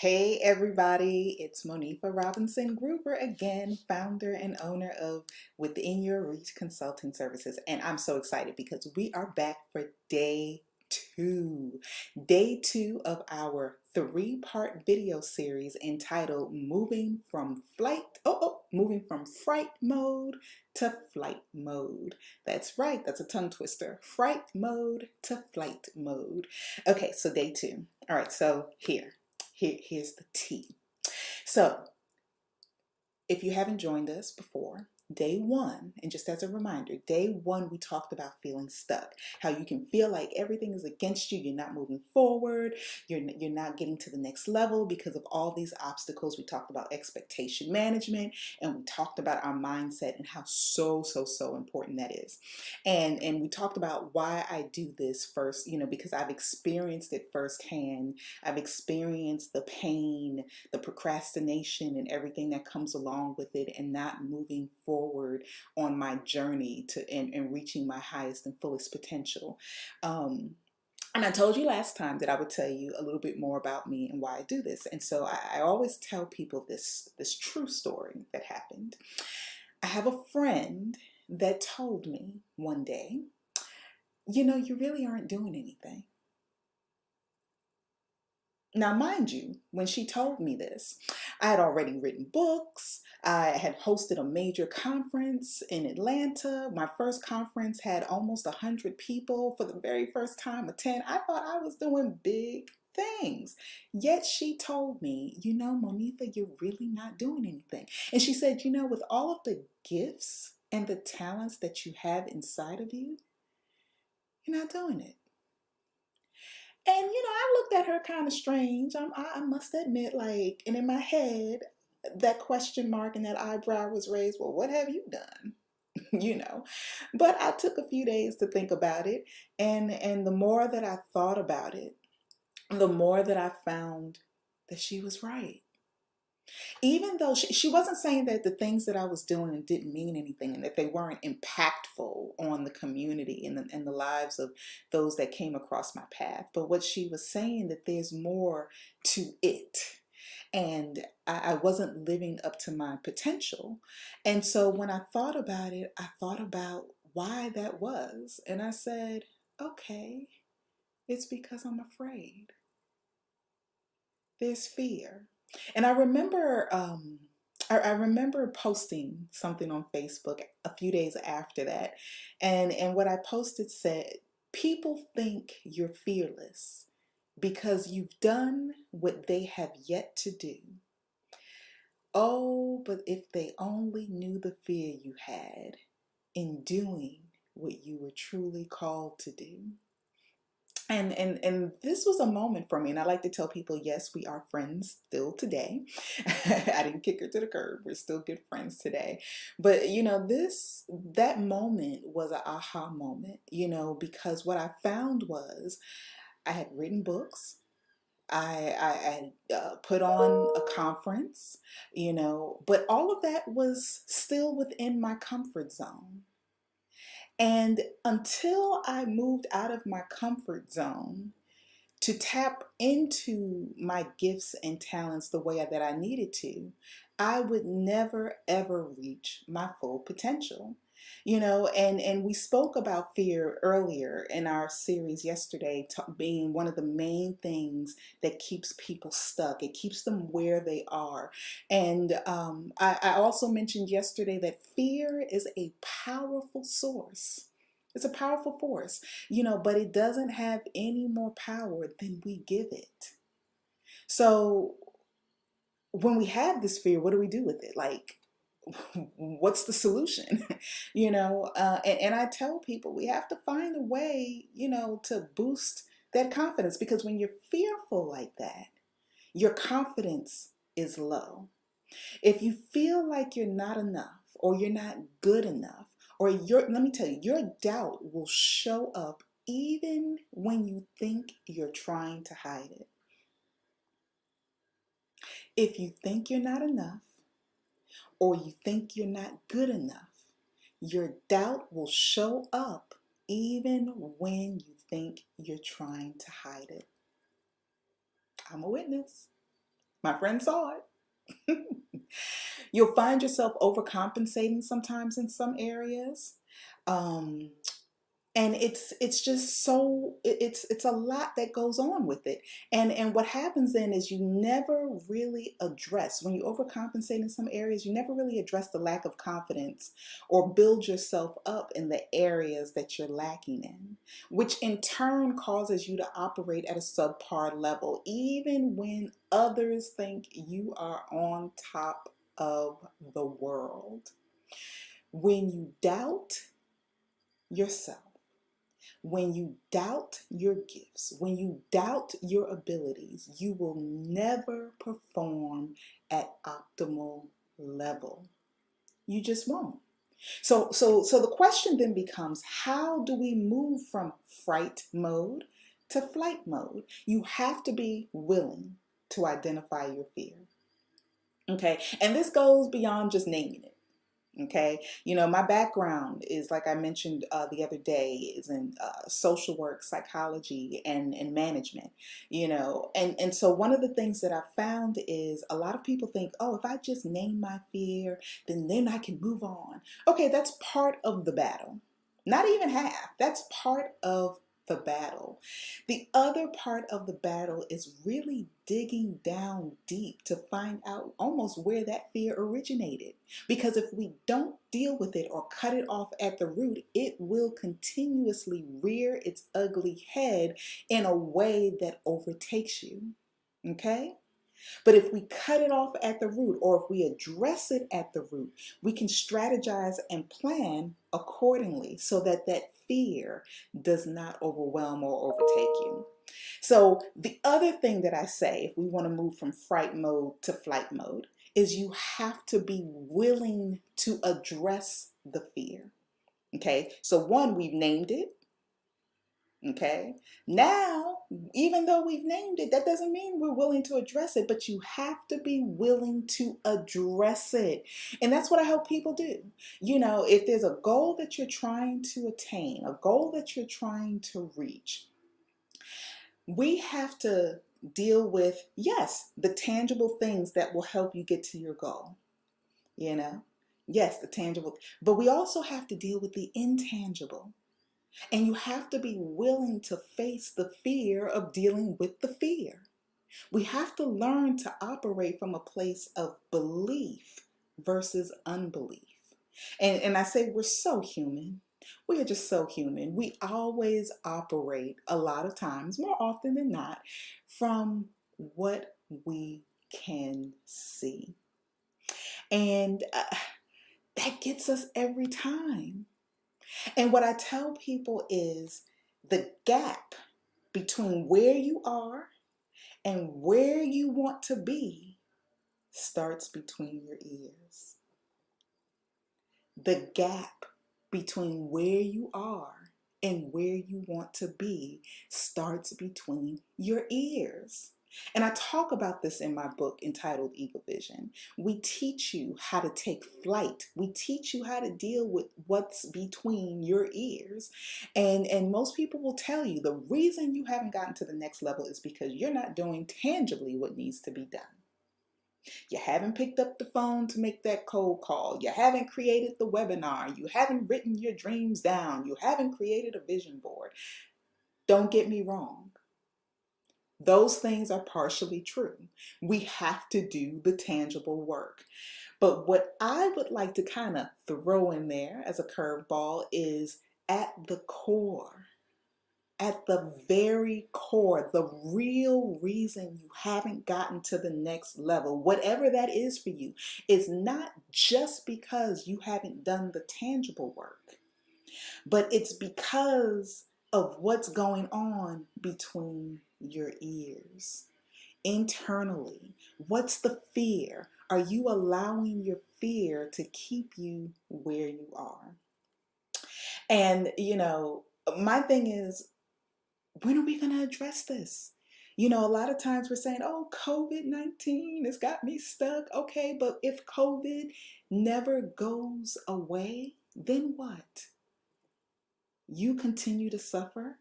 Hey everybody, it's Monifa Robinson Gruber again, founder and owner of Within Your Reach Consulting Services. And I'm so excited because we are back for day two. Day two of our three-part video series entitled Moving from Fright Mode to Flight Mode. That's right, that's a tongue twister. Fright mode to flight mode. Okay, so day two. All right, so here's the tea. So, if you haven't joined us before, day one, and just as a reminder, day one, we talked about feeling stuck, how you can feel like everything is against you, you're not moving forward, you're not getting to the next level because of all these obstacles. We talked about expectation management, and we talked about our mindset and how so important that is. And we talked about why I do this first, because I've experienced it firsthand. I've experienced the pain, the procrastination, and everything that comes along with it, and not moving forward on my journey to and reaching my highest and fullest potential. And I told you last time that I would tell you a little bit more about me and why I do this. And so I always tell people this true story that happened. I have a friend that told me one day, you really aren't doing anything. Now, mind you, when she told me this, I had already written books. I had hosted a major conference in Atlanta. My first conference had almost 100 people for the very first time attend. I thought I was doing big things. Yet she told me, Monifa, you're really not doing anything. And she said, with all of the gifts and the talents that you have inside of you, you're not doing it. And I looked at her kind of strange. I must admit, and in my head, that question mark and that eyebrow was raised. Well, what have you done? you know. But I took a few days to think about it, and the more that I thought about it, the more that I found that she was right. Even though she wasn't saying that the things that I was doing didn't mean anything and that they weren't impactful on the community and the lives of those that came across my path. But what she was saying, that there's more to it. And I wasn't living up to my potential. And so when I thought about it, I thought about why that was. And I said, okay, it's because I'm afraid. There's fear. And I remember posting something on Facebook a few days after that, and what I posted said, "People think you're fearless because you've done what they have yet to do. Oh, but if they only knew the fear you had in doing what you were truly called to do." And this was a moment for me, and I like to tell people, yes, we are friends still today. I didn't kick her to the curb. We're still good friends today. But that moment was an aha moment, because what I found was I had written books. I put on a conference, but all of that was still within my comfort zone. And until I moved out of my comfort zone to tap into my gifts and talents the way that I needed to, I would never ever reach my full potential. And we spoke about fear earlier in our series yesterday, being one of the main things that keeps people stuck. It keeps them where they are. And I also mentioned yesterday that fear is a powerful source. It's a powerful force, but it doesn't have any more power than we give it. So when we have this fear, what do we do with it? Like, what's the solution? And I tell people we have to find a way, to boost that confidence, because when you're fearful like that, your confidence is low. If you feel like you're not enough or you're not good enough, let me tell you, your doubt will show up even when you think you're trying to hide it. If you think you're not enough or you think you're not good enough, your doubt will show up even when you think you're trying to hide it. I'm a witness. My friend saw it. You'll find yourself overcompensating sometimes in some areas. Um, and it's just so it's a lot that goes on with it, and what happens then is you never really address, when you overcompensate in some areas, you never really address the lack of confidence or build yourself up in the areas that you're lacking in, which in turn causes you to operate at a subpar level even when others think you are on top of the world. When you doubt yourself, when you doubt your gifts, when you doubt your abilities, you will never perform at optimal level. You just won't. So the question then becomes, how do we move from fright mode to flight mode? You have to be willing to identify your fear. Okay? And this goes beyond just naming it. Okay, my background is, like I mentioned the other day, is in social work, psychology, and management. And so one of the things that I found is a lot of people think, oh, if I just name my fear, then I can move on. Okay, that's part of the battle. Not even half. That's part of the battle. The other part of the battle is really digging down deep to find out almost where that fear originated. Because if we don't deal with it or cut it off at the root, it will continuously rear its ugly head in a way that overtakes you. Okay? But if we cut it off at the root, or if we address it at the root, we can strategize and plan accordingly so that that fear does not overwhelm or overtake you. So the other thing that I say, if we want to move from fright mode to flight mode, is you have to be willing to address the fear. Okay, so one, we've named it. Okay, now, even though we've named it, that doesn't mean we're willing to address it, but you have to be willing to address it. And that's what I help people do. If there's a goal that you're trying to attain, a goal that you're trying to reach, we have to deal with, yes, the tangible things that will help you get to your goal. Yes, the tangible, but we also have to deal with the intangible. And you have to be willing to face the fear of dealing with the fear. We have to learn to operate from a place of belief versus unbelief. And I say we're so human. We are just so human. We always operate, a lot of times, more often than not, from what we can see. And that gets us every time. And what I tell people is the gap between where you are and where you want to be starts between your ears. The gap between where you are and where you want to be starts between your ears. And I talk about this in my book entitled Eagle Vision. We teach you how to take flight. We teach you how to deal with what's between your ears. And most people will tell you the reason you haven't gotten to the next level is because you're not doing tangibly what needs to be done. You haven't picked up the phone to make that cold call. You haven't created the webinar. You haven't written your dreams down. You haven't created a vision board. Don't get me wrong. Those things are partially true. We have to do the tangible work. But what I would like to kind of throw in there as a curveball is at the core, at the very core, the real reason you haven't gotten to the next level, whatever that is for you, is not just because you haven't done the tangible work, but it's because of what's going on between your ears. Internally, what's the fear? Are you allowing your fear to keep you where you are? And, my thing is, when are we going to address this? A lot of times we're saying, oh, COVID-19 has got me stuck. Okay, but if COVID never goes away, then what? You continue to suffer?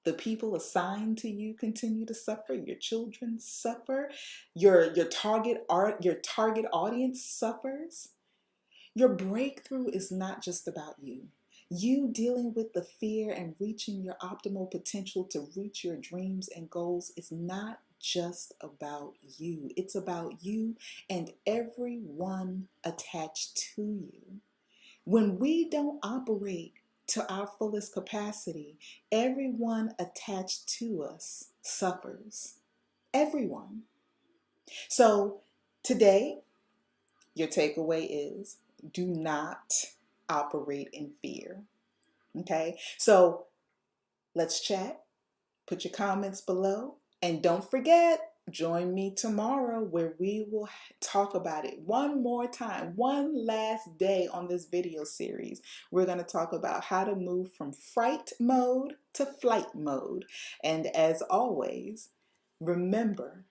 The people assigned to you continue to suffer. Your children suffer. Your target audience suffers. Your breakthrough is not just about you. You dealing with the fear and reaching your optimal potential to reach your dreams and goals is not just about you. It's about you and everyone attached to you. When we don't operate to our fullest capacity, everyone attached to us suffers. Everyone. So today, your takeaway is do not operate in fear. Okay? So let's chat. Put your comments below. And don't forget, join me tomorrow where we will talk about it one more time, one last day on this video series. We're going to talk about how to move from fright mode to flight mode. And as always, remember,